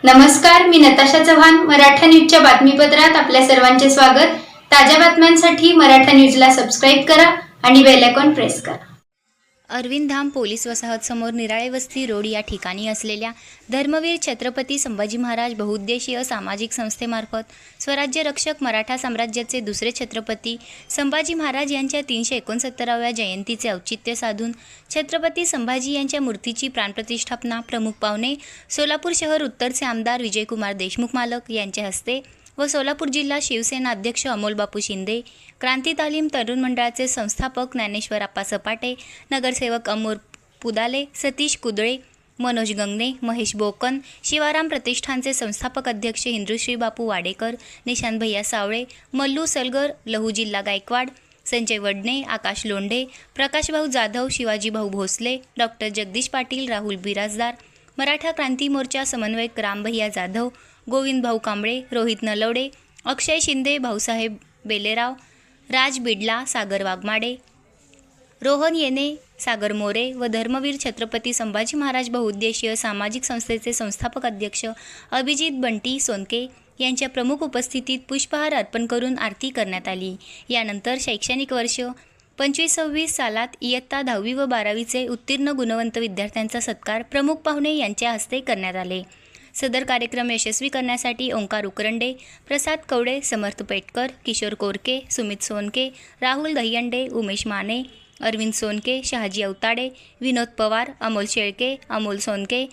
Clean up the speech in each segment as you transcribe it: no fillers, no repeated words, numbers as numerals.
नमस्कार, मी नताशा चव्हाण. मराठा न्यूजच्या बातमीपत्रात आपल्या सर्वांचे स्वागत. ताज्या बातम्यांसाठी मराठा न्यूजला सबस्क्राईब करा आणि बेल आयकॉन प्रेस करा. अरविंद धाम पोलीस वसाहत समोर निराळे वस्ती रोड या ठिकाणी असलेल्या धर्मवीर छत्रपती संभाजी महाराज बहुउद्देशीय सामाजिक संस्थेमार्फत स्वराज्य रक्षक मराठा साम्राज्याचे दुसरे छत्रपती संभाजी महाराज यांच्या 369व्या जयंतीचे औचित्य साधून छत्रपती संभाजी यांच्या मूर्तीची प्राणप्रतिष्ठापना प्रमुख पाहुणे सोलापूर शहर उत्तरचे आमदार विजयकुमार देशमुख मालक यांच्या हस्ते व सोलापूर जिल्हा शिवसेना अध्यक्ष अमोल बापू शिंदे, क्रांती तालीम तरुण मंडळाचे संस्थापक ज्ञानेश्वर आप्पा सपाटे, नगरसेवक अमोल पुदाले, सतीश कुदळे, मनोज गंगणे, महेश बोकन, शिवाराम प्रतिष्ठानचे संस्थापक अध्यक्ष हिंदुश्री बापू वाडेकर, निशांत भैया सावळे, मल्लू सलगर, लहू जिल्हा गायकवाड, संजय वडणे, आकाश लोंढे, प्रकाशभाऊ जाधव, शिवाजीभाऊ भोसले, डॉक्टर जगदीश पाटील, राहुल बिराजदार, मराठा क्रांती मोर्चा समन्वयक रामभैया जाधव, गोविंद भाऊ कांबळे, रोहित नलवडे, अक्षय शिंदे, भाऊसाहेब बेलेराव, राज बिडला, सागर वाघमाडे, रोहन येने, सागर मोरे व धर्मवीर छत्रपती संभाजी महाराज बहुउद्देशीय सामाजिक संस्थेचे संस्थापक अध्यक्ष अभिजित बंटी सोनके यांच्या प्रमुख उपस्थितीत पुष्पहार अर्पण करून आरती करण्यात आली. यानंतर शैक्षणिक वर्ष 25-26 सालात इयत्ता 10वी व 12वीचे उत्तीर्ण गुणवंत विद्यार्थ्यांचा सत्कार प्रमुख पाहुणे यांच्या हस्ते करण्यात आले. सदर कार्यक्रम यशस्वी करण्यासाठी ओंकार उकरंडे, प्रसाद कवडे, समर्थ पेटकर, किशोर कोरके, सुमित सोनके, राहुल दहियंडे, उमेश माने, अरविंद सोनके, शहाजी अवताडे, विनोद पवार, अमोल शेळके, अमोल सोनके,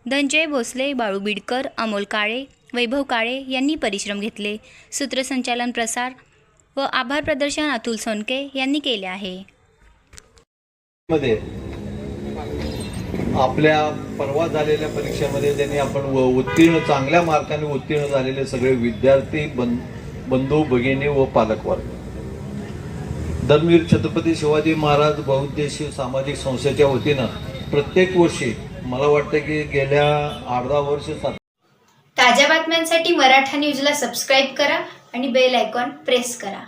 धनंजय भोसले, बाळू बिडकर, अमोल काळे, वैभव काळे यांनी परिश्रम घेतले. सूत्रसंचालन प्रसार व आभार प्रदर्शन अतुल सोनके यांनी केले आहे. आपल्या परवा झालेल्या परीक्षेमध्ये त्यांनी आपण चांगल्या मार्काने उत्तीर्ण झालेले सगळे विद्यार्थी बंधू भगिनी व पालकवर्ग धर्मवीर छत्रपती शिवाजी महाराज बहुउद्देशीय सामाजिक संस्थेच्या वतीनं प्रत्येक वर्षी मला वाटतं की गेल्या 8-10 वर्ष ताज्या बातम्यांसाठी मराठा न्यूजला सबस्क्राईब करा आणि बेल आयकॉन प्रेस करा.